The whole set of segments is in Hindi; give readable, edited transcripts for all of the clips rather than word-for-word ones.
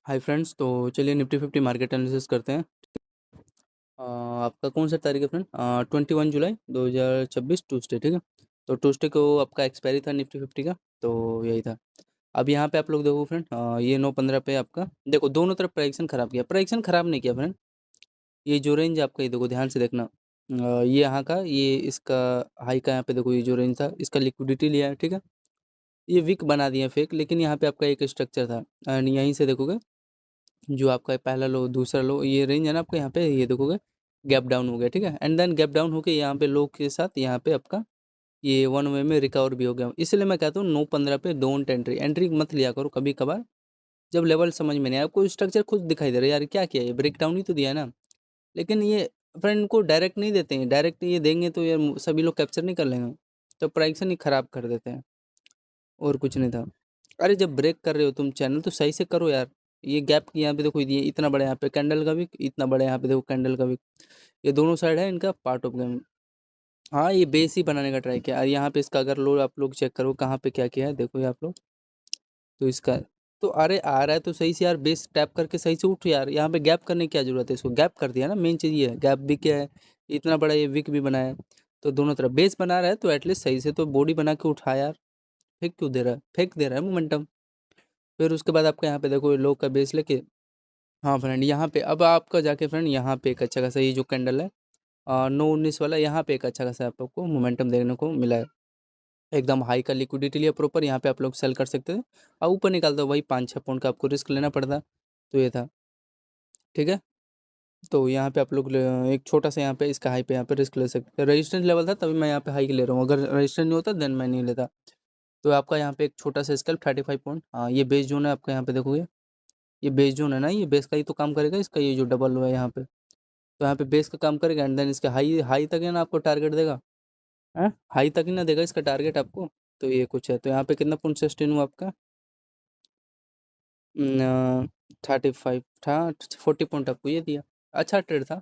हाय फ्रेंड्स, तो चलिए निफ्टी 50 मार्केट एनालिसिस करते हैं। आपका कौन सा तारीख है फ्रेंड? 21 जुलाई 2026 ट्यूसडे, ठीक है। तो ट्यूसडे को आपका एक्सपायरी था निफ्टी 50 का, तो यही था। अब यहाँ पे आप लोग देखो फ्रेंड, ये 9:15 पे आपका देखो दोनों तरफ प्राइक्सन खराब किया, प्राइक्सन खराब नहीं किया फ्रेंड। ये जो रेंज आपका, ये देखो ध्यान से देखना। ये यहाँ का, ये इसका हाई का, यहाँ पे देखो ये जो रेंज था इसका लिक्विडिटी लिया है, ठीक है। ये वीक बना दिया फेक, लेकिन यहाँ पे आपका एक स्ट्रक्चर था एंड यहीं से देखोगे जो आपका पहला लो दूसरा लो, ये रेंज है ना आपका, यहाँ पे ये देखोगे गैप डाउन हो गया, ठीक है। एंड देन गैप डाउन होके यहाँ पे लो के साथ यहाँ पे आपका ये वन वे में रिकवर भी हो गया। इसलिए मैं कहता हूँ 9:15 पे डोंट एंट्री, एंट्री मत लिया करो कभी कभार, जब लेवल समझ में नहीं आया। आपको स्ट्रक्चर खुद दिखाई दे रहा है यार, क्या किया, ये ब्रेक डाउन ही तो दिया है ना। लेकिन ये फ्रेंड इनको डायरेक्ट नहीं देते हैं, डायरेक्ट ये देंगे तो यार सभी लोग कैप्चर नहीं कर लेंगे, तो प्राइक्सन ही खराब कर देते हैं, और कुछ नहीं था। अरे जब ब्रेक कर रहे हो तुम चैनल तो सही से करो यार। ये गैप की यहाँ पे देखो, ये इतना बड़ा यहाँ पे कैंडल का विक, इतना बड़ा यहाँ पे देखो कैंडल का विक, ये दोनों साइड है इनका पार्ट ऑफ गेम। हाँ, ये बेस ही बनाने का ट्राई किया। और यहाँ पे इसका अगर लो आप लोग चेक करो कहाँ पे क्या किया है, देखो ये आप लोग। तो इसका तो अरे आ रहा है तो सही से यार, बेस टैप करके सही से उठ यार। यहाँ पे गैप करने की क्या जरूरत है, इसको गैप कर दिया ना, मेन चीज़ ये है। गैप भी क्या है, इतना बड़ा ये विक भी बनाया है, तो दोनों तरफ बेस बना रहा है तो एटलीस्ट सही से तो बॉडी बना के उठा यार। फेंक क्यों दे रहा है, फेंक दे रहा है मोमेंटम। फिर उसके बाद आपका यहाँ पे देखो लो का बेस लेके, हाँ फ्रेंड यहाँ पे अब आपका जाके फ्रेंड यहाँ पे एक अच्छा खासा ये जो कैंडल है 9:19 वाला, यहाँ पे एक अच्छा खासा आप लोग को मोमेंटम देखने को मिला है। एकदम हाई का लिक्विडिटी लिया प्रॉपर, यहाँ पे आप लोग सेल कर सकते थे और ऊपर निकालता वही 5-6 पॉइंट का आपको रिस्क लेना पड़ता, तो ये था, ठीक है। तो यहाँ पे आप लोग एक छोटा सा यहाँ पे इसका हाई पे यहाँ पे रिस्क ले सकते हैं। रेजिस्टेंस लेवल था तभी मैं यहाँ पे हाई ले रहा हूँ, अगर रेजिस्टेंस नहीं होता देन मैं नहीं लेता। तो आपका यहाँ पे एक छोटा सा स्केल 35 पॉइंट, हाँ ये बेस जोन है आपका, यहाँ पे देखोगे ये बेस जोन है ना, ये बेस का ही तो काम करेगा इसका, ये जो डबल हुआ है यहाँ पे, तो यहाँ पे बेस का काम करेगा एंड देन इसके हाई हाई तक है ना आपको टारगेट देगा, है हाई तक ही ना देगा इसका टारगेट आपको। तो ये कुछ है, तो यहाँ पे कितना पॉइंट सस्टेन हुआ आपका? 35 था, 40 पॉइंट आपको ये दिया। अच्छा ट्रेड था।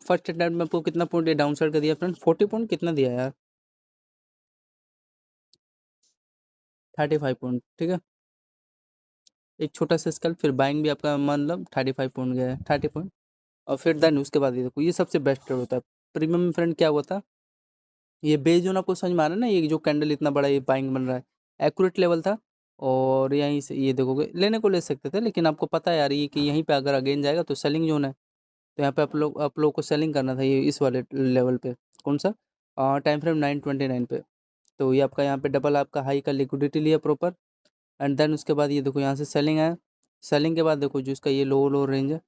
फर्स्ट अटेम्प्ट में आपको कितना पॉइंट ये डाउन साइड का दिया फ्रेंड? 40 पॉइंट कितना दिया यार? 35 पॉइंट, ठीक है। एक छोटा सा स्केल, फिर बाइंग भी आपका मतलब 35 पॉइंट गया है, 30 पॉइंट। और फिर देन उसके बाद ये देखो, ये सबसे बेस्ट ट्रेड होता है प्रीमियम में फ्रेंड। क्या हुआ था, ये बेस जोन आपको समझ में आ रहा है ना, ये जो कैंडल इतना बड़ा ये बाइंग बन रहा है, एक्यूरेट लेवल था। और यहीं से ये देखोगे लेने को ले सकते थे, लेकिन आपको पता है यार ये कि यहीं पे अगर अगेन जाएगा तो सेलिंग जोन है, तो यहाँ पे आप लोग को सेलिंग करना था ये इस वाले लेवल पे। कौन सा? टाइम फ्रेम 9:29 पे। तो ये आपका यहाँ पे डबल आपका हाई का लिक्विडिटी लिया प्रॉपर, एंड देन उसके बाद ये देखो यहाँ से सेलिंग है। सेलिंग के बाद देखो जो इसका ये लो लो रेंज है,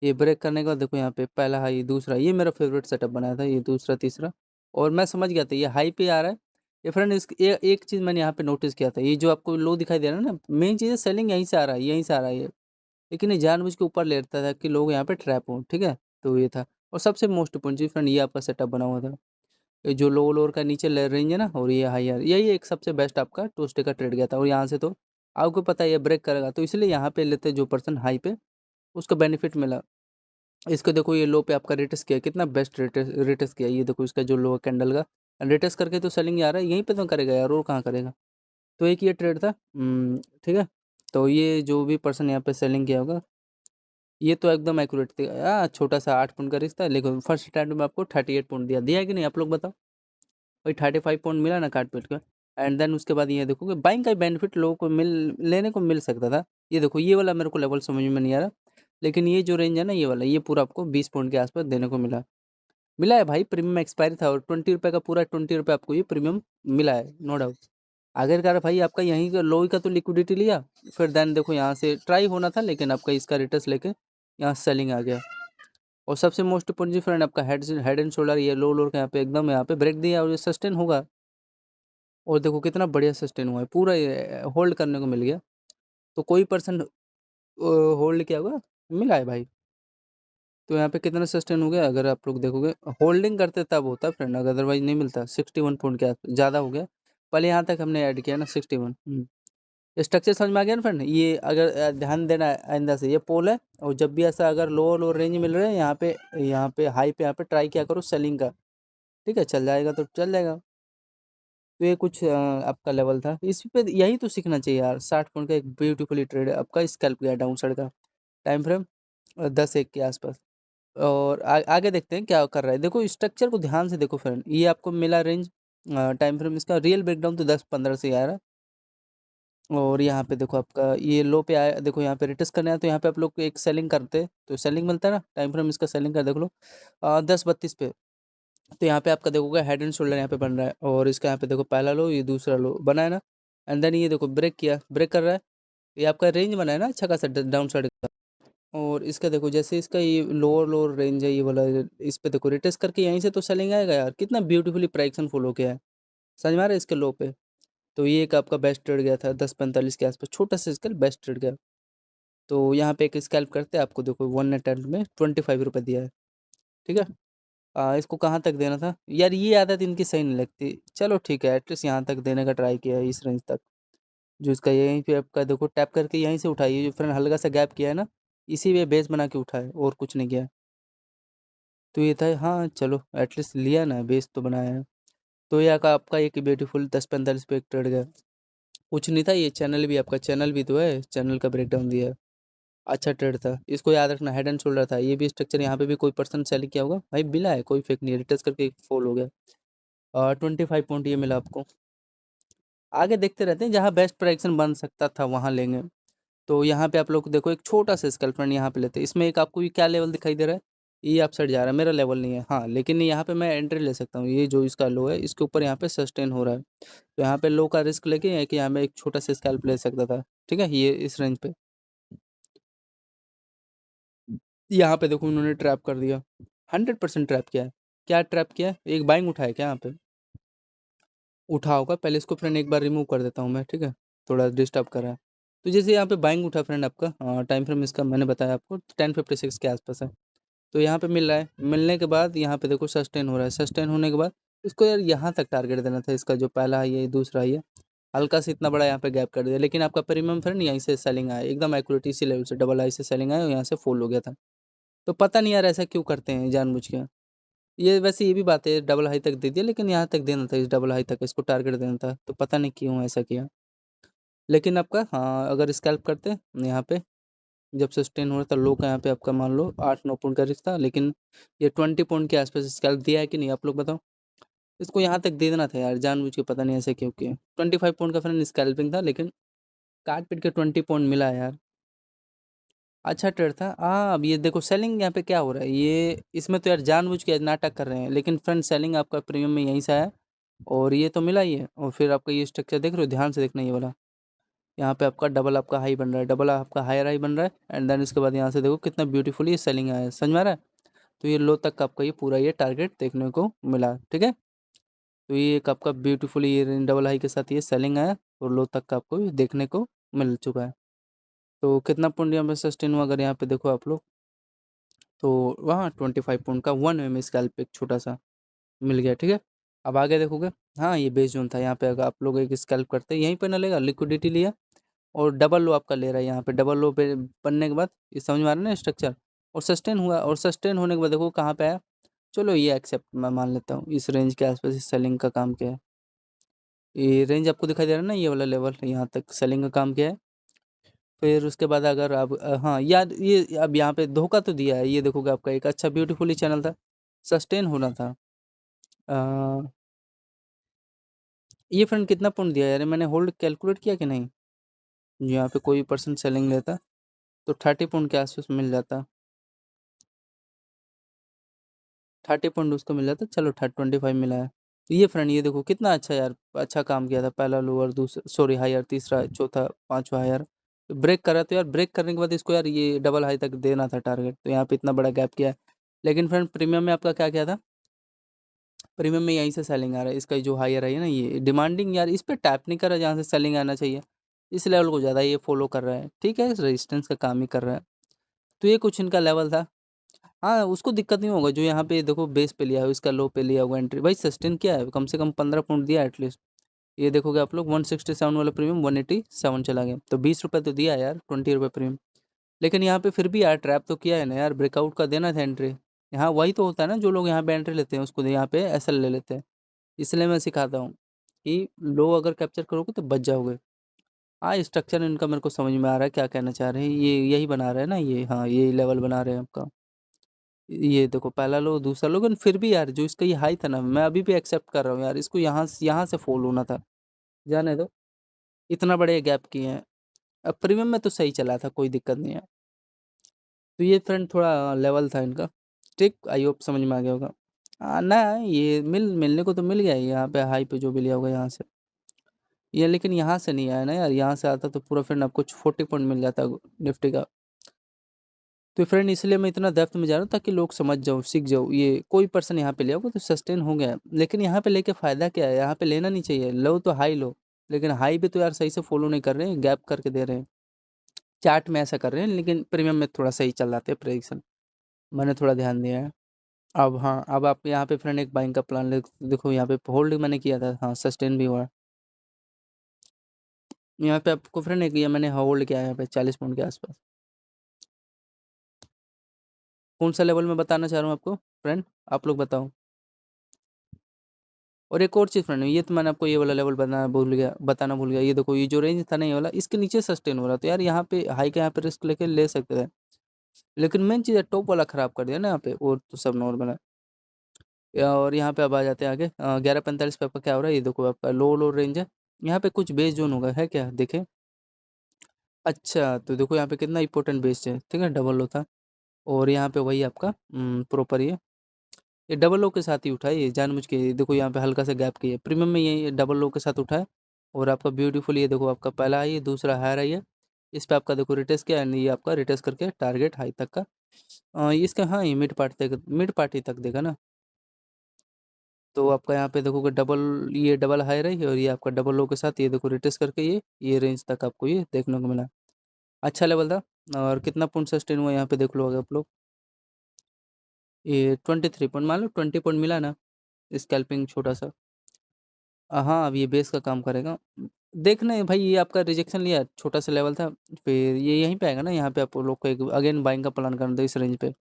ये ब्रेक करने के बाद देखो यहाँ पे पहला हाई, दूसरा, ये मेरा फेवरेट सेटअप बनाया था, ये दूसरा तीसरा। और मैं समझ गया था ये हाई पे आ रहा है। ये फ्रेंड एक चीज़ मैंने यहाँ पे नोटिस किया था, ये जो आपको लो दिखाई दे रहा है ना, मेन चीज़ है सेलिंग यहीं से आ रहा है, यहीं से आ रहा है ये। लेकिन ये जानबूझ के ऊपर लेता था कि लोग यहाँ पे ट्रैप हों, ठीक है। तो ये था। और सबसे मोस्ट इम्पोर्टेंट चीज़ फ्रेंड, ये आपका सेटअप बना हुआ था, ये जो लो लोअर का नीचे रेंज है ना, और ये हाई, यही एक सबसे बेस्ट आपका ट्यूसडे का ट्रेड गया था। और यहाँ से तो आपको पता है ये ब्रेक करेगा, तो इसलिए यहाँ पे लेते जो पर्सन हाई पे, उसको बेनिफिट मिला। इसको देखो ये लो पे आपका रेटस किया, कितना बेस्ट रेटस रेटस किया, ये देखो इसका जो लो कैंडल का रेटस करके तो सेलिंग आ रहा है, यहीं पे तो करेगा यार, और कहाँ करेगा। तो एक ये ट्रेड था, ठीक है। तो ये जो भी पर्सन यहाँ पे सेलिंग किया होगा, ये तो एकदम एक्यूरेट था। छोटा सा 8 पॉइंट का रिस्क था, लेकिन फर्स्ट अटैम्प्ट में आपको 38 पॉइंट दिया, दिया है कि नहीं आप लोग बताओ। वही 35 पॉइंट मिला ना काट पीट का। एंड देन उसके बाद ये देखो कि बाइंग का बेनिफिट लोगों को लेने को मिल सकता था। ये देखो ये वाला मेरे को लेवल समझ में नहीं आ रहा, लेकिन ये जो रेंज है ना, ये वाला, ये पूरा आपको 20 पॉइंट के आसपास देने को मिला। मिला है भाई, प्रीमियम एक्सपायरी था और 20 रुपये का पूरा 20 रुपये आपको ये प्रीमियम मिला है, नो डाउट। आखिरकार भाई आपका यहीं का लो का तो लिक्विडिटी लिया, फिर देन देखो यहाँ से ट्राई होना था, लेकिन आपका इसका रिटर्स लेके यहाँ सेलिंग आ गया। और सबसे मोस्ट इम्पोर्टेंट फ्रेंड आपका हेड एंड शोल्डर, ये लो लोअर का यहाँ पे एकदम यहाँ पे ब्रेक दिया और ये सस्टेन होगा। और देखो कितना बढ़िया सस्टेन हुआ है, पूरा ये होल्ड करने को मिल गया। तो कोई पर्सन होल्ड किया होगा, मिला है भाई। तो यहाँ पे कितना सस्टेन हो गया, अगर आप लोग देखोगे होल्डिंग करते तब होता फ्रेंड, अदरवाइज नहीं मिलता। 61 पॉइंट के आसपास ज़्यादा हो गया, पहले यहाँ तक हमने ऐड किया ना 61। स्ट्रक्चर समझ में आ गया ना फ्रेंड। ये अगर ध्यान देना है आइंदा से, ये पोल है, और जब भी ऐसा अगर लोअर लोअर रेंज मिल रहा है यहाँ पे हाई पे यहाँ पे ट्राई किया करो सेलिंग का, ठीक है। चल जाएगा तो चल जाएगा। तो ये कुछ आपका लेवल था। इस पे यही तो सीखना चाहिए यार। 60 पॉइंट का एक ब्यूटीफुली ट्रेड है आपका, स्कैल्प गया डाउन साइड का, टाइम फ्रेम 10-1 के आसपास। और आगे देखते हैं क्या कर रहा है। देखो स्ट्रक्चर को ध्यान से देखो फ्रेंड, ये आपको मिला रेंज, टाइम फ्रेम इसका रियल ब्रेकडाउन तो 10-15 से ही आ रहा है। और यहाँ पे देखो आपका ये लो पे आया, देखो यहाँ पे रिटेस्ट करना है तो यहाँ पे आप लोग एक सेलिंग करते तो सेलिंग मिलता है ना, टाइम फ्रेम इसका सेलिंग का देख लो 10-32 पे। तो यहाँ पे आपका देखोगे हेड एंड शोल्डर यहाँ पे बन रहा है, और इसका यहाँ पे देखो पहला लो, ये दूसरा लो बना है ना, एंड देन ये देखो ब्रेक किया, ब्रेक कर रहा है। ये आपका रेंज बना है ना अच्छा खासा डाउन साइड का। और इसका देखो जैसे इसका ये लोअर लोअर रेंज है ये वाला, इस पे देखो रिटेस्ट करके यहीं से तो सेलिंग आएगा यार, कितना ब्यूटीफुली प्राइक्सन फॉलो किया है, समझ में आ रहा है इसके लो पे। तो ये एक आपका बेस्ट ट्रेड गया था 10-45 के आसपास, छोटा सा स्केल बेस्ट ट्रेड गया। तो यहाँ पे एक स्कैल्प करते हैं, आपको देखो 1 अटेम्प्ट में 25 रुपये दिया है, ठीक है। इसको कहाँ तक देना था यार, ये आदत इनकी सही नहीं लगती। चलो ठीक है, एटलीस्ट यहाँ तक देने का ट्राई किया है, इस रेंज तक। जो इसका यहीं पे आपका देखो टैप करके यहीं से उठाइए, जो फ्रेंड हल्का सा गैप किया है ना, इसी पे बेस बना के उठाए, और कुछ नहीं किया। तो ये था, हाँ चलो एटलीस्ट लिया ना, बेस तो बनाया है। तो ये आपका एक ब्यूटीफुल 10-45 पे एक ट्रेड गया, कुछ नहीं था। ये चैनल भी आपका, चैनल भी तो है, चैनल का ब्रेकडाउन दिया है। अच्छा ट्रेड था, इसको याद रखना, हेड एंड शोल्डर था। ये भी स्ट्रक्चर यहाँ पे भी कोई पर्सन सेल किया होगा भाई, मिला है, कोई फेक नहीं है, रिटर्स करके फॉल हो गया। 25 पॉइंट ये मिला आपको। आगे देखते रहते हैं, जहाँ बेस्ट प्राइक्सन बन सकता था वहाँ लेंगे। तो यहाँ पे आप लोग देखो एक छोटा सा स्केल फ्रेंड यहाँ पे लेते हैं, इसमें एक आपको ये क्या लेवल दिखाई दे रहा है, ये आप साइड जा रहा है, मेरा लेवल नहीं है हाँ, लेकिन यहाँ पे मैं एंट्री ले सकता हूँ। ये जो इसका लो है, इसके ऊपर यहाँ पे सस्टेन हो रहा है, तो यहाँ पे लो का रिस्क लेके है कि यहाँ पे एक छोटा सा स्कैल्प ले सकता था, ठीक है, ये इस रेंज पे। यहाँ पे देखो उन्होंने ट्रैप कर दिया, 100% ट्रैप किया है। क्या ट्रैप किया है, एक बाइंग उठाया क्या यहाँ पे, उठा होगा। पहले इसको फ्रेंड एक बार रिमूव कर देता हूँ मैं, ठीक है, थोड़ा डिस्टर्ब कर रहा है। तो जैसे यहाँ पे बाइंग उठा फ्रेंड आपका, टाइम फ्रेम इसका मैंने बताया आपको 10:56 के आसपास है। तो यहाँ पे मिल रहा है, मिलने के बाद यहाँ पे देखो सस्टेन हो रहा है, सस्टेन होने के बाद इसको यार यहाँ तक टारगेट देना था, इसका जो पहला है ये दूसरा है ये, हल्का सा इतना बड़ा यहाँ पे गैप कर दिया, लेकिन आपका प्रीमियम फ्रेंड यहीं से सेलिंग आया, एकदम एक्यूरेट इसी लेवल से डबल आई से सेलिंग आया और यहाँ से फॉल हो गया था। तो पता नहीं यार ऐसा क्यों करते हैं जानबूझ के। ये वैसे ये भी बात है, डबल हाई तक दे दिया, लेकिन यहाँ तक देना था, इस डबल हाई तक इसको टारगेट देना था, तो पता नहीं क्यों ऐसा किया। लेकिन आपका हाँ, अगर स्कैल्प करते यहाँ पे, जब सस्टेन हो रहा था लो का, यहाँ पे आपका मान लो 8-9 पॉइंट का रिस्क था, लेकिन ये 20 पॉइंट के आसपास स्कैल्प दिया है कि नहीं आप लोग बताओ। इसको यहाँ तक दे देना था यार, जानबूझ के पता नहीं ऐसे क्यों किया। 25 पॉइंट का फ्रेंड स्कैल्पिंग था, लेकिन काट पीट के 20 पॉइंट मिला है यार, अच्छा ट्रेड था। हाँ अब ये देखो सेलिंग यहाँ पे क्या हो रहा है, ये इसमें तो यार जानबूझ के नाटक कर रहे हैं, लेकिन फ्रेंड सेलिंग आपका प्रीमियम में यहीं से आया, और ये तो मिला ही है। और फिर आपका ये स्ट्रक्चर देख रहे हो, ध्यान से देखना ये वाला, यहाँ पे आपका डबल आपका हाई बन रहा है, डबल आपका हायर हाई बन रहा है, एंड देन इसके बाद यहाँ से देखो कितना ब्यूटीफुली ये सेलिंग आया है, समझ में आ रहा है। तो ये लो तक का आपका ये पूरा ये टारगेट देखने को मिला, ठीक है। तो ये एक आपका ब्यूटीफुली ये डबल हाई के साथ ये सेलिंग आया, और लो तक का आपको ये देखने को मिल चुका है। तो कितना पॉइंट यहाँ पे सस्टेन हुआ, अगर यहाँ पे देखो आप लोग, तो वहाँ 25 पॉइंट का 1 स्कैल्प एक छोटा सा मिल गया, ठीक है। अब आगे देखोगे, हाँ ये बेस जोन था, यहाँ पे अगर आप लोग एक स्कैल्प करते हैं, यहीं पे ना लेगा, लिक्विडिटी लिया और डबल लो आपका ले रहा है, यहाँ पे डबल लो पे बनने के बाद ये समझ में आ रहा है ना स्ट्रक्चर, और सस्टेन हुआ, और सस्टेन होने के बाद देखो कहाँ पे आया। चलो ये एक्सेप्ट मैं मान लेता हूँ, इस रेंज के आसपास इस सेलिंग का काम किया है। ये रेंज आपको दिखाई दे रहा है ना, ये वाला लेवल यहाँ तक सेलिंग का काम किया है। फिर उसके बाद अगर आप हाँ यार, ये अब यहाँ पे धोखा तो दिया है, ये देखोगे आपका एक अच्छा ब्यूटीफुली चैनल था, सस्टेन होना था। अ, ये फ्रेंड कितना पॉइंट दिया यार, मैंने होल्ड कैलकुलेट किया कि नहीं। यहाँ पे कोई पर्सन सेलिंग लेता तो 30 पॉइंट के आसपास मिल जाता, 30 पॉइंट उसको मिल जाता, चलो 25 मिला है। तो ये फ्रेंड ये देखो कितना अच्छा यार, अच्छा काम किया था, पहला लोअर, दूसरा सॉरी हायर, तीसरा चौथा पांचवा हायर, ब्रेक करा। तो यार ब्रेक करने के बाद इसको यार ये डबल हाई तक देना था टारगेट, तो यहाँ पे इतना बड़ा गैप किया है। लेकिन फ्रेंड प्रीमियम में आपका क्या क्या था, प्रीमियम में यहीं से सेलिंग आ रहा है, इसका जो हायर है ना, ये डिमांडिंग यार, इस पर टैप नहीं कर रहा है जहाँ से सेलिंग आना चाहिए, इस लेवल को ज़्यादा ये फॉलो कर रहा है, ठीक है, रेजिस्टेंस का काम ही कर रहा है। तो ये कुछ इनका लेवल था। हाँ उसको दिक्कत नहीं होगा, जो यहाँ पे देखो बेस पे लिया है, इसका लो पे लिया होगा एंट्री, भाई सस्टेन किया है, कम से कम 15 पॉइंट दिया एटलीस्ट। ये देखोगे आप लोग 167 वाला प्रीमियम 187 चला गया, तो 20 रुपये तो दिया है यार, 20 रुपये प्रीमियम। लेकिन यहाँ पे फिर भी यार ट्रैप तो किया है ना यार, ब्रेकआउट का देना था एंट्री। यहाँ वही तो होता है ना, जो लोग यहाँ पे एंट्री लेते हैं उसको यहाँ पे एसएल ले लेते हैं, इसलिए मैं सिखाता हूँ। कि लो अगर कैप्चर करोगे तो बच जाओगे। हाँ, स्ट्रक्चर इनका मेरे को समझ में आ रहा है क्या कहना चाह रहे हैं, ये यही बना रहे हैं ना ये, हाँ, ये लेवल बना रहे हैं आपका। ये देखो पहला लो, दूसरा लो, लेकिन फिर भी यार जो इसका ये हाई था ना, मैं अभी भी एक्सेप्ट कर रहा हूँ यार, इसको यहाँ से फॉल होना था। जाने दो, इतना बड़े गैप किए हैं। अब प्रीमियम में तो सही चला था, कोई दिक्कत नहीं है। तो ये फ्रेंड थोड़ा लेवल था इनका, ठीक, आई होप समझ में आ गया होगा। ना, ये मिलने को तो मिल गया है यहाँ पे, हाई पे जो भी लिया होगा यहाँ से। ये लेकिन यहाँ से नहीं आया ना यार, यहाँ से आता तो पूरा फ्रेंड आपको 40 पॉइंट मिल जाता निफ्टी का। तो फ्रेंड इसलिए मैं इतना डेप्थ में जा रहा हूँ ताकि लोग समझ जाओ, सीख जाओ, ये कोई पर्सन यहाँ पे ले आओगे तो सस्टेन हो गया। लेकिन यहाँ पे लेके फ़ायदा क्या है, यहाँ पे लेना नहीं चाहिए, लो तो हाई लो, लेकिन हाई भी तो यार सही से फॉलो नहीं कर रहे हैं, गैप करके दे रहे हैं। चार्ट में ऐसा कर रहे हैं, लेकिन प्रीमियम में थोड़ा सही चल जाते हैं प्रेडिक्शन, मैंने थोड़ा ध्यान दिया है। अब हाँ, अब आप यहाँ पे फ्रेंड एक बाइंग का प्लान देखो, यहाँ पे होल्ड मैंने किया था, हाँ, सस्टेन भी हुआ। यहाँ पे आपको फ्रेंड एक ये मैंने होल्ड किया है यहाँ पे 40 पॉइंट के आसपास। कौन सा लेवल मैं बताना चाह रहा हूँ आपको फ्रेंड, आप लोग बताओ। और एक और चीज़ फ्रेंड, ये तो मैंने आपको ये वाला लेवल बताना भूल गया, ये देखो ये जो रेंज था ना, ये वाला, इसके नीचे सस्टेन हो रहा, तो यार यहाँ पे हाई का यहाँ पे रिस्क लेके ले सकते थे। लेकिन मेन चीज़ है टॉप वाला ख़राब कर दिया ना यहाँ पे, और तो सब नॉर्मल है। और यहाँ पे अब आ जाते हैं आगे, 11:45 पे आपका क्या हो रहा है, ये देखो आपका लो रेंज है। यहाँ पे कुछ बेस जोन होगा, है क्या, देखें। अच्छा, तो देखो यहाँ पे कितना इंपॉर्टेंट बेस है, ठीक है, डबल लो था। और यहाँ पे वही आपका प्रॉपर ये डबल लो के साथ ही उठा है, ये जानबूझ के, ये देखो यहाँ पे हल्का सा गैप किया है, प्रीमियम में ये डबल लो के साथ उठा है। और आपका ब्यूटीफुल, ये देखो आपका पहला आई है, दूसरा हायर आई है। इस पे आपका देखो रिटेस्ट किया है, ये आपका रिटेस्ट करके टारगेट हाई तक का, इसका, हाँ, ये मिड पार्टी तक देगा ना। तो आपका यहाँ पे देखोगे डबल, ये डबल हाई रही है, और ये आपका डबल लो के साथ ये देखो रिटेस्ट करके ये रेंज तक आपको ये देखने को मिला। अच्छा लेवल था। और कितना पॉइंट सस्टेन हुआ यहाँ पे देख लो अगर आप लोग, ये 23 पॉइंट, मान लो 20 पॉइंट मिला ना, स्कैल्पिंग छोटा सा। हाँ, अब ये बेस का काम करेगा। देखना है भाई, ये आपका रिजेक्शन लिया, छोटा सा लेवल था, फिर ये यहीं पे आएगा ना, यहाँ पे आप लोग को एक अगेन बाइंग का प्लान करना था इस रेंज पे।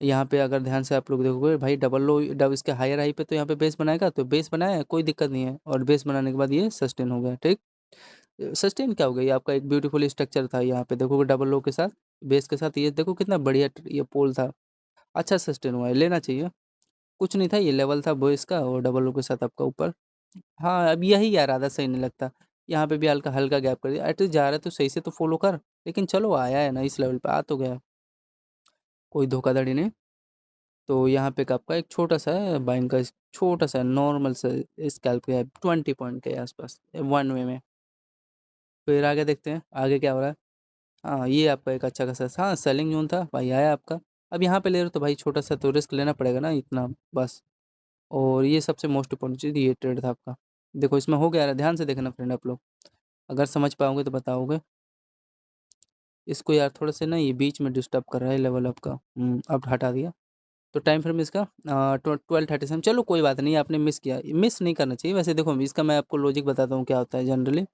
यहाँ पे अगर ध्यान से आप लोग देखोगे भाई, डबल लो डब इसके हायर हाई पे तो यहाँ पे बेस बनाएगा, तो बेस बनाया, कोई दिक्कत नहीं है, और बेस बनाने के बाद ये सस्टेन हो गया, ठीक। सस्टेन क्या हो गया, ये आपका एक ब्यूटीफुल स्ट्रक्चर था, यहाँ पे देखोगे डबल लो के साथ, बेस के साथ, ये देखो कितना बढ़िया ये पोल था। अच्छा सस्टेन हुआ है, लेना चाहिए। कुछ नहीं था, ये लेवल था बेस का, और डबल लो के साथ आपका ऊपर। हाँ, अब यही यार आधा सही नहीं लगता। यहाँ पे भी हल्का हल्का गैप कर दिया, एटलीस्ट जा रहा है तो सही से तो फॉलो कर। लेकिन चलो, आया है ना इस लेवल पे, आ तो गया, कोई धोखाधड़ी नहीं। तो यहाँ पे आपका एक छोटा सा है बाइंग का, छोटा सा नॉर्मल सा स्कैल्प है 20 पॉइंट के आसपास, वन वे में। फिर आगे देखते हैं आगे क्या हो रहा है। हाँ, ये आपका एक अच्छा खासा, हाँ, सेलिंग जोन था भाई, आया आपका। अब यहाँ पे ले रहे हो तो भाई छोटा सा तो रिस्क लेना पड़ेगा ना इतना, बस। और ये सबसे मोस्ट इम्पोर्टेंट चीज़, ये ट्रेड था आपका। देखो इसमें हो गया, ध्यान से देखना फ्रेंड आप लोग, अगर समझ पाओगे तो बताओगे। इसको यार थोड़ा से ना ये बीच में डिस्टर्ब कर रहा है लेवल आपका, अब हटा दिया। तो टाइम फ्रेम इसका 12:37, चलो कोई बात नहीं, आपने मिस किया, मिस नहीं करना चाहिए वैसे। देखो इसका मैं आपको लॉजिक बताता हूँ क्या होता है जनरली।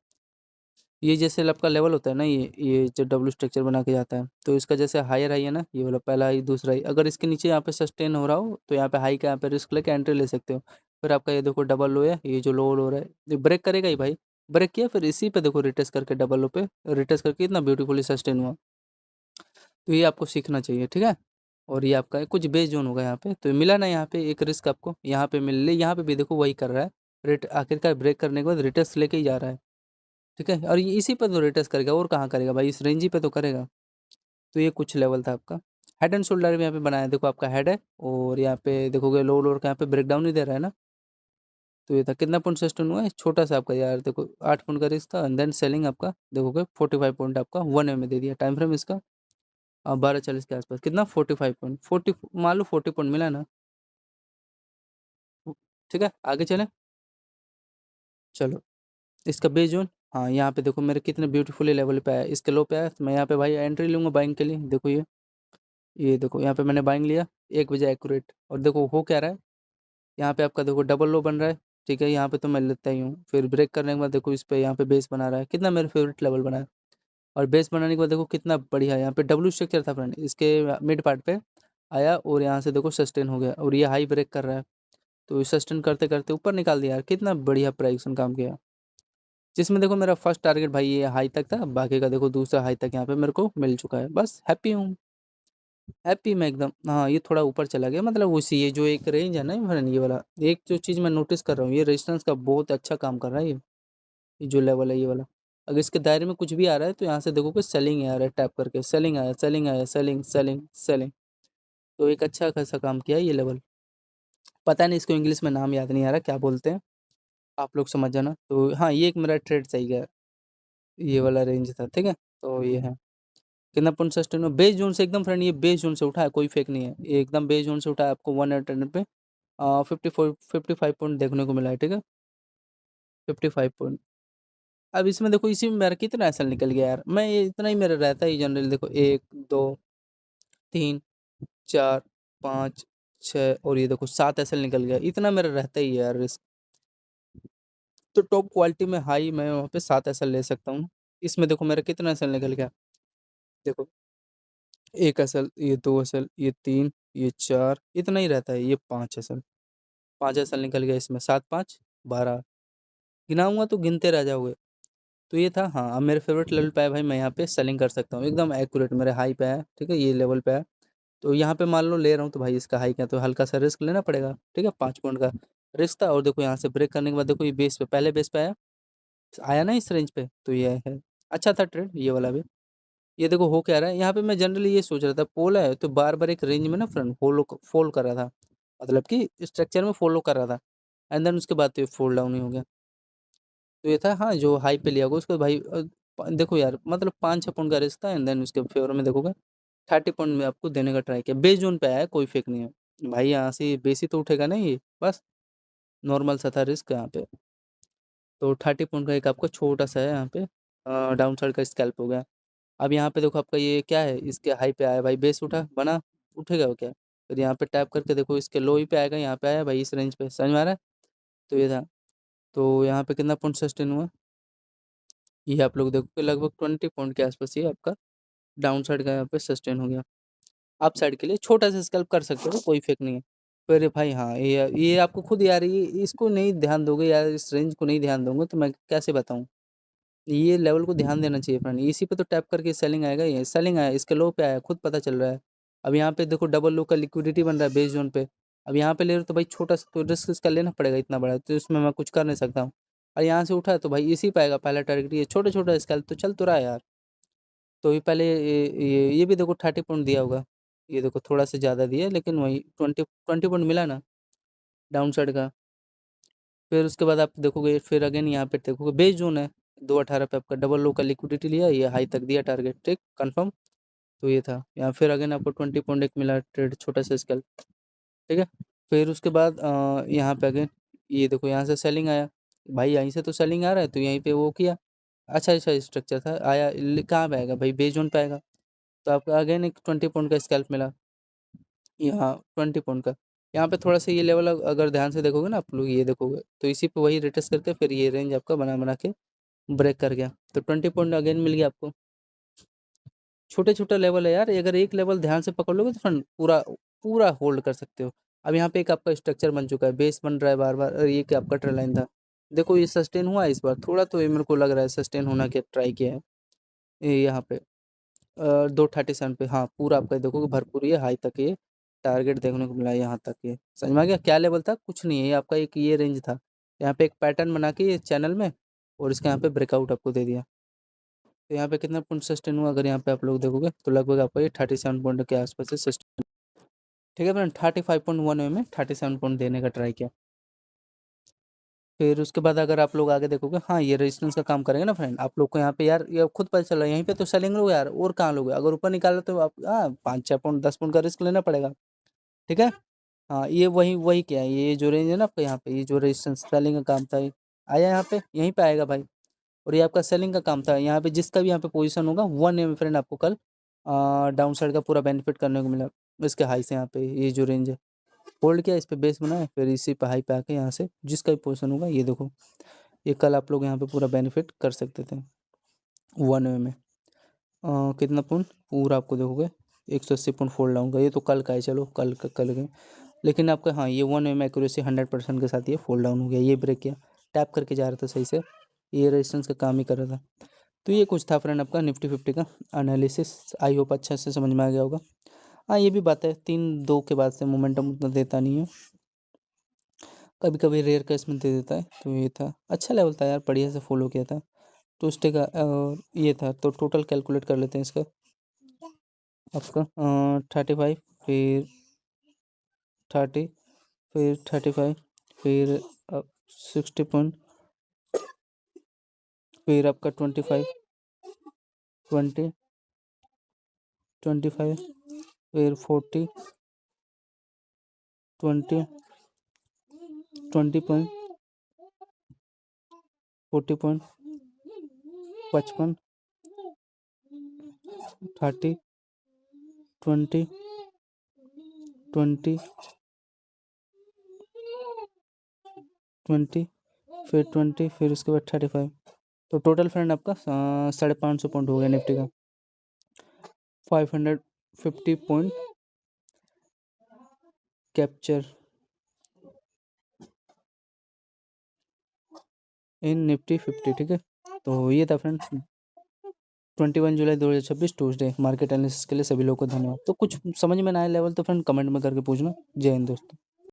ये जैसे आपका लेवल होता है ना, ये जो डब्ल्यू स्ट्रक्चर बना के जाता है, तो इसका जैसे हायर हाई है ना, ये वाला पहला हाई दूसरा हाई, अगर इसके नीचे यहाँ पे सस्टेन हो रहा हो तो यहाँ पे हाई का यहाँ पे रिस्क लेके एंट्री ले सकते हो। फिर आपका ये देखो डबल लो है, ये जो लो लो रहा है, ये ब्रेक करेगा ही भाई। ब्रेक किया, फिर इसी पे देखो रिटेस्ट करके डबल लो पे रिटेस्ट करके इतना ब्यूटीफुली सस्टेन हुआ। तो ये आपको सीखना चाहिए, ठीक है। और ये आपका कुछ बेस जोन होगा यहाँ पे, तो मिला ना यहाँ पे एक रिस्क आपको, यहाँ पे मिल ले, यहाँ पे भी देखो वही कर रहा है। रेट आखिरकार ब्रेक करने के बाद रिटेस्ट लेके ही जा रहा है, ठीक है। और ये इसी पे तो रिटेस्ट करेगा, और कहाँ करेगा भाई, इस रेंज ही पे तो करेगा। तो ये कुछ लेवल था आपका। हेड एंड शोल्डर भी यहाँ पे बनाया, देखो आपका हेड है, और यहाँ पे देखोगे लो लोअर का यहाँ पे ब्रेकडाउन ही दे रहा है ना। तो ये था कितना पॉइंट सस्टेन हुआ है, छोटा सा आपका यार, देखो 8 पॉइंट का रिस्क था, एंड देन सेलिंग आपका देखोगे 45 पॉइंट आपका 1 में दे दिया। टाइम फ्रेम इसका 12:40 के आसपास, कितना 45 पॉइंट, 40 मान लो 40 पॉइंट मिला ना। ठीक है, आगे चलें। चलो, इसका बेस जोन, हाँ, यहाँ पे देखो मेरे कितने ब्यूटीफुली लेवल पे आया, इसके लो पे आया, तो मैं यहाँ पे भाई एंट्री लूँगा बाइंग के लिए। देखो ये देखो यहाँ पे मैंने बाइंग लिया 1 बजे एक्यूरेट, और देखो हो क्या रहा है, यहाँ पे आपका देखो डबल लो बन रहा है, ठीक है, यहाँ पे तो मैं लेता ही हूँ। फिर ब्रेक करने के बाद देखो इस पे यहाँ पे बेस बना रहा है, कितना मेरे फेवरेट लेवल बना है। और बेस बनाने के बाद देखो कितना बढ़िया यहाँ पे डब्ल्यू स्ट्रक्चर था फ्रेंड, इसके मिड पार्ट पे आया, और यहाँ से देखो सस्टेन हो गया, और ये हाई ब्रेक कर रहा है। तो सस्टेन करते करते ऊपर निकाल दिया यार, कितना बढ़िया प्राइस काम किया। जिसमें देखो मेरा फर्स्ट टारगेट भाई ये हाई तक था, बाकी का देखो दूसरा हाई तक यहाँ पे मेरे को मिल चुका है, बस हैप्पी हूँ। हैप्पी मैं एकदम। हाँ ये थोड़ा ऊपर चला गया, मतलब उसी ये जो एक रेंज है ना फ्रेंड, ये वाला एक जो चीज़ मैं नोटिस कर रहा हूँ, ये रेजिस्टेंस का बहुत अच्छा काम कर रहा है ये जो लेवल है ये वाला। अगर इसके दायरे में कुछ भी आ रहा है तो यहाँ से देखो कि सेलिंग आ रहा है, टैप करके सेलिंग आया, सेलिंग आया, सेलिंग सेलिंग सेलिंग। तो एक अच्छा खासा काम किया है ये लेवल। पता नहीं इसको इंग्लिश में नाम याद नहीं आ रहा क्या बोलते हैं, आप लोग समझ जाना। तो हाँ ये एक मेरा ट्रेड सही गया, ये वाला रेंज था, ठीक है। तो ये है कितना पॉइंट सस्टेन हो, बेस जोन से एकदम फ्रेंड, ये बेस जोन से उठा है, कोई फेक नहीं है, ये एकदम बेस जोन से उठा है। आपको 1 पे 55 पॉइंट देखने को मिला है, ठीक है, 55 पॉइंट। अब इसमें देखो इसी में मेरा कितना एसएल निकल गया यार, मैं ये इतना ही मेरा रहता है जनरली। देखो 1 2 3 4 5 6 और ये देखो 7 एसएल निकल गया, इतना मेरा रहता ही है यार रिस्क। तो टॉप क्वालिटी में हाई मैं वहाँ पे 7 एसएल ले सकता हूँ। इसमें देखो मेरा कितना एसएल निकल गया, देखो 1 एसएल, ये 2 एसएल, ये 3, ये 4, इतना ही रहता है, ये 5 एसएल, 5 एसएल निकल गया इसमें, 7 5 12 गिनाऊंगा तो गिनते रह जाओगे। तो ये था। हाँ अब मेरे फेवरेट लेवल पे है भाई, मैं यहाँ पे सेलिंग कर सकता हूँ एकदम एक्यूरेट, मेरे हाई पे है, ठीक है, ये लेवल पे है। तो यहाँ पे मान लो ले रहा हूँ तो भाई इसका हाई क्या, तो हल्का सा रिस्क लेना पड़ेगा, ठीक है, 5 पॉइंट का रिस्क था। और देखो यहाँ से ब्रेक करने के बाद देखो ये बेस पे, पहले बेस पे आया, आया ना इस रेंज पे, तो ये है अच्छा था ट्रेड ये वाला भी। ये देखो हो क्या रहा है यहाँ पे, मैं जनरली ये सोच रहा था पोल है तो बार बार एक रेंज में ना फ्रेंड फॉलो कर रहा था, मतलब कि स्ट्रक्चर में फॉलो कर रहा था, एंड देन उसके बाद तो ये फॉल डाउन ही हो गया। तो ये था हाँ जो हाई पे लिया होगा उसको भाई देखो यार मतलब 5 6 पॉइंट का रिस्क था, एंड देन उसके फेवर में देखोगे 30 पॉइंट में आपको देने का ट्राई किया, बेस जोन पे आया है, कोई फेक नहीं है भाई, यहाँ से बेस ही तो उठेगा नहीं ये, बस नॉर्मल सा था रिस्क यहाँ पे। तो 30 पॉइंट का एक आपका छोटा सा है यहाँ पे डाउन साइड का स्कैल्प हो गया। अब यहाँ पे देखो आपका ये क्या है, इसके हाई पे आया भाई, बेस उठा बना, उठेगा वो क्या, फिर यहाँ पे टैप करके देखो इसके लो ही पे आएगा, यहाँ पे आया भाई इस रेंज पे, समझ में आ रहा है। तो ये था। तो यहाँ पे कितना पॉइंट सस्टेन हुआ, ये आप लोग देखो लगभग 20 पॉइंट के आसपास ये आपका डाउन साइड का यहाँ पे सस्टेन हो गया। अप साइड के लिए छोटा सा स्कैल्प कर सकते हो, कोई फेक नहीं है। फिर भाई हाँ ये आपको खुद यार, ये इसको नहीं ध्यान दोगे यार, इस रेंज को नहीं ध्यान दोगे तो मैं कैसे बताऊँ। ये लेवल को ध्यान देना चाहिए फ्रेंड, इसी पे तो टैप करके सेलिंग आएगा, ये सेलिंग आया, इसके लो पे आया, खुद पता चल रहा है। अब यहाँ पे देखो डबल लो का लिक्विडिटी बन रहा है बेस जोन पे। अब यहाँ पे ले रहे हो तो भाई छोटा सा तो रिस्क इसका लेना पड़ेगा, इतना बड़ा तो इसमें मैं कुछ कर नहीं सकता हूँ। और यहाँ से उठा है तो भाई इसी पे आएगा पहला टारगेट, ये छोटा छोटा स्केल तो चल तो रहा है यार। तो ये पहले ये भी देखो 30 पॉइंट दिया होगा, ये देखो थोड़ा सा ज़्यादा दिया है, लेकिन वही 20 पॉइंट मिला ना डाउन साइड का। फिर उसके बाद आप देखोगे, फिर अगेन यहाँ पे देखोगे बेस जोन है, 218 पे आपका डबल लो का लिक्विडिटी लिया, ये हाई तक दिया टारगेट, ठीक कंफर्म। तो ये था यहाँ, फिर अगेन आपको 20 पॉइंट एक मिला ट्रेड, छोटा सा स्केल, ठीक है। फिर उसके बाद यहाँ पे अगेन ये देखो यहाँ से सेलिंग आया, भाई यहीं से तो सेलिंग आ रहा है तो यहीं पे वो किया, अच्छा अच्छा स्ट्रक्चर था, आया कहाँ पे आएगा भाई, बेस जोन पे आएगा। तो आपको अगेन एक 20 पॉइंट का स्कैल्प मिला, यहाँ 20 पॉइंट का। यहाँ पे थोड़ा सा ये लेवल अगर ध्यान से देखोगे ना आप लोग, ये देखोगे तो इसी पे वही रिटेस्ट करके फिर ये रेंज आपका बना बना के ब्रेक कर गया, तो 20 पॉइंट अगेन मिल गया आपको। छोटे छोटे लेवल है यार, अगर एक लेवल ध्यान से पकड़ लोगे तो फंड पूरा पूरा होल्ड कर सकते हो। अब यहाँ पे एक आपका स्ट्रक्चर बन चुका है, बेस बन रहा है बार बार, और ये क्या आपका ट्रेल लाइन था, देखो ये सस्टेन हुआ है इस बार, थोड़ा तो ये मेरे को लग रहा है सस्टेन होना के ट्राई किया है ये यहाँ पे 237 पे, हाँ पूरा आपका देखोगे भरपूर ये हाई तक ये टारगेट देखने को मिला है, यहाँ तक ये समझ में आ गया क्या लेवल था, कुछ नहीं है, ये आपका एक ये रेंज था। यहाँ पे एक पैटर्न बना के ये चैनल में, और इसके यहाँ पे ब्रेकआउट आपको दे दिया। तो यहाँ पे कितना पॉइंट सस्टेन हुआ, अगर यहाँ पे आप लोग देखोगे तो लगभग आपका ये 37 पॉइंट के आसपास से सस्टेन, ठीक है फ्रेंड, 35.1 में 37 पॉइंट देने का ट्राई किया। फिर उसके बाद अगर आप लोग आगे देखोगे, हाँ ये रेजिस्टेंस का काम करेंगे ना फ्रेंड, आप लोग को यहाँ पे यार ये खुद पता चल रहा है, यहीं पे तो सेलिंग लोगे यार, और कहाँ लोगे, अगर ऊपर निकाला तो आप 5 6 पॉइंट 10 पॉइंट का रिस्क लेना पड़ेगा, ठीक है। हाँ ये वही वही क्या है, ये जो रेंज है ना आपका यहाँ पे, ये जो रेजिस्टेंस सेलिंग का काम था ये आया यहाँ पे, यहीं पे आएगा भाई। और ये आपका सेलिंग का काम था, यहाँ पे जिसका भी यहाँ पे पोजीशन होगा 1 फ्रेंड आपको कल डाउन साइड का पूरा बेनिफिट करने को मिला, इसके हाई से यहाँ पे ये जो रेंज है होल्ड किया, इस पे बेस बनाया, फिर इसी पे हाई पे आके यहाँ से जिसका भी पोजीशन होगा ये देखो, ये कल आप लोग यहाँ पे पूरा बेनिफिट कर सकते थे 1 में। कितना पॉइंट पूरा आपको देखोगे 180 पॉइंट फोल्ड डाउन का, ये तो कल का है, चलो कल का कल के लेकिन आपका हाँ ये 1 mm एक्यूरेसी 100% के साथ ये फॉल डाउन हो गया, ये ब्रेक किया, टैप करके जा रहा था सही से, ये रेजिस्टेंस का काम ही कर रहा था। तो ये कुछ था फ्रेंड आपका निफ्टी 50 का एनालिसिस। आई होप अच्छा से समझ में आ गया होगा। हाँ ये भी बात है, 3-2 के बाद से मोमेंटम उतना देता नहीं है, कभी कभी रेयर केस में दे देता है। तो ये था अच्छा लेवल था यार, बढ़िया से फॉलो किया था ट्यूसडे का। और ये था तो टोटल कैलकुलेट कर लेते हैं इसका आपका 35, फिर 30, फिर 35, फिर 60 पॉइंट, फिर आपका 25, 20, 25, फिर 40, 20, 20 पॉइंट, 40 पॉइंट, 55, 30, 20, 20, 20, फिर 20, फिर उसके बाद 35। तो टोटल फ्रेंड आपका 550 पॉइंट हो गया निफ्टी का, 550 पॉइंट कैप्चर इन निफ्टी 50। ठीक है, तो ये था फ्रेंड 21 जुलाई 2026 ट्यूसडे मार्केट एनालिसिस के लिए सभी लोगों को धन्यवाद। तो कुछ समझ में ना आए लेवल तो फ्रेंड कमेंट में करके पूछना। जय हिंद दोस्तों।